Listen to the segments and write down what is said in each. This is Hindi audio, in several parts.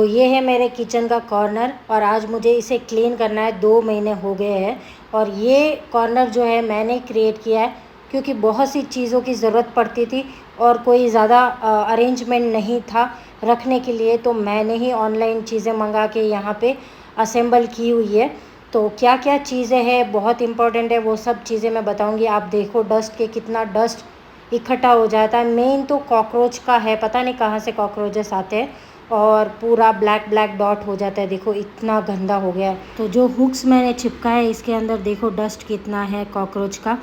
तो ये है मेरे किचन का कॉर्नर और आज मुझे इसे क्लीन करना है। 2 महीने हो गए हैं और ये कॉर्नर जो है मैंने क्रिएट किया है क्योंकि बहुत सी चीज़ों की ज़रूरत पड़ती थी और कोई ज़्यादा अरेंजमेंट नहीं था रखने के लिए, तो मैंने ही ऑनलाइन चीज़ें मंगा के यहाँ पे असेंबल की हुई है। तो क्या क्या चीज़ें हैं बहुत इम्पोर्टेंट है, वो सब चीज़ें मैं बताऊँगी। आप देखो डस्ट के कितना डस्ट इकट्ठा हो जाता है। मेन तो कॉकरोच का है, पता नहीं कहाँ से कॉकरोचेस आते हैं और पूरा ब्लैक ब्लैक डॉट हो जाता है। देखो इतना गंदा हो गया है। तो जो हुक्स मैंने चिपकाया है इसके अंदर देखो डस्ट कितना है कॉकरोच का।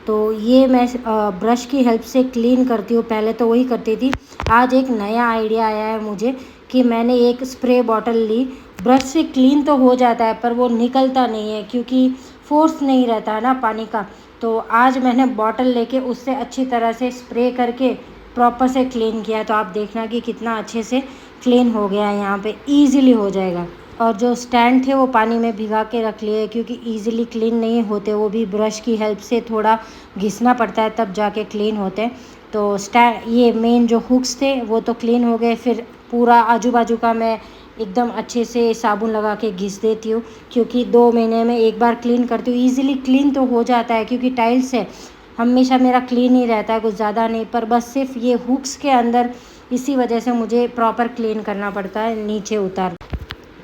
तो ये मैं ब्रश की हेल्प से क्लीन करती हूँ, पहले तो वही करती थी। आज एक नया आइडिया आया है मुझे कि मैंने एक स्प्रे बॉटल ली। ब्रश से क्लीन तो हो जाता है पर वो निकलता नहीं है क्योंकि फोर्स नहीं रहता है ना पानी का। तो आज मैंने बॉटल लेके उससे अच्छी तरह से स्प्रे करके प्रॉपर से क्लीन किया। तो आप देखना कि कितना अच्छे से क्लीन हो गया है, यहाँ पे ईज़िली हो जाएगा। और जो स्टैंड थे वो पानी में भिगा के रख लिए क्योंकि ईज़िली क्लीन नहीं होते, वो भी ब्रश की हेल्प से थोड़ा घिसना पड़ता है तब जाके क्लीन होते हैं। तो ये मेन जो हुक्स थे वो तो क्लीन हो गए। फिर पूरा आजू बाजू का मैं एकदम अच्छे से साबुन लगा के घिस देती हूँ क्योंकि 2 महीने में एक बार क्लीन करती हूँ। ईज़िली क्लीन तो हो जाता है क्योंकि टाइल्स है, हमेशा मेरा क्लीन ही रहता है, कुछ ज़्यादा नहीं। पर बस सिर्फ ये हुक्स के अंदर इसी वजह से मुझे प्रॉपर क्लीन करना पड़ता है नीचे उतार।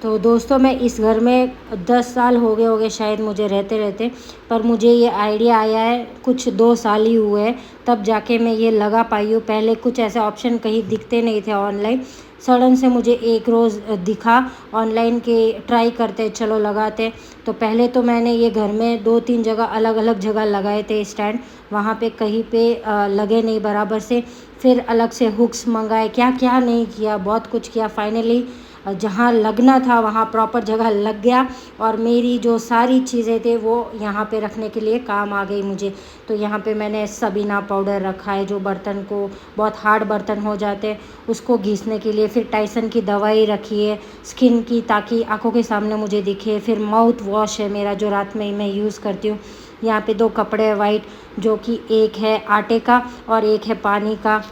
तो दोस्तों मैं इस घर में 10 साल हो गए शायद मुझे रहते रहते, पर मुझे ये आइडिया आया है कुछ 2 साल ही हुए हैं तब जाके मैं ये लगा पाई हूँ। पहले कुछ ऐसे ऑप्शन कहीं दिखते नहीं थे ऑनलाइन, सडन से मुझे एक रोज़ दिखा ऑनलाइन के ट्राई करते चलो लगाते। तो पहले तो मैंने ये घर में 2-3 जगह अलग अलग जगह लगाए थे स्टैंड, वहाँ पे कहीं पे लगे नहीं बराबर से। फिर अलग से हुक्स मंगाए, क्या क्या नहीं किया, बहुत कुछ किया। फाइनली जहाँ लगना था वहाँ प्रॉपर जगह लग गया और मेरी जो सारी चीज़ें थे वो यहाँ पे रखने के लिए काम आ गई मुझे। तो यहाँ पे मैंने सबीना पाउडर रखा है, जो बर्तन को बहुत हार्ड बर्तन हो जाते हैं उसको घिसने के लिए। फिर टाइसन की दवाई रखी है स्किन की ताकि आंखों के सामने मुझे दिखे। फिर माउथ वॉश है मेरा जो रात में मैं यूज़ करती हूँ। यहाँ पे 2 कपड़े है वाइट, जो कि एक है आटे का और एक है पानी का।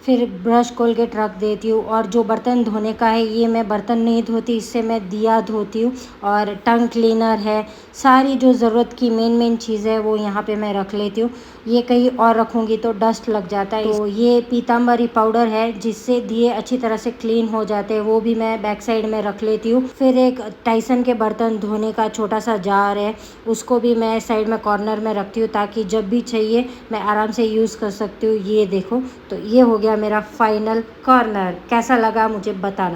फिर ब्रश कोलगेट रख देती हूँ और जो बर्तन धोने का है ये मैं बर्तन नहीं धोती, इससे मैं दिया धोती हूँ। और टंग क्लीनर है, सारी जो ज़रूरत की मेन चीज़ है वो यहाँ पे मैं रख लेती हूँ। ये कहीं और रखूँगी तो डस्ट लग जाता है। तो ये पीताम्बरी पाउडर है जिससे दिए अच्छी तरह से क्लीन हो जाते हैं, वो भी मैं बैक साइड में रख लेती हूँ। फिर एक टाइसन के बर्तन धोने का छोटा सा जार है, उसको भी मैं साइड में कॉर्नर में रखती हूँ ताकि जब भी चाहिए मैं आराम से यूज़ कर सकती हूँ। ये देखो, तो ये हो गया मेरा फाइनल कॉर्नर। कैसा लगा मुझे बताना।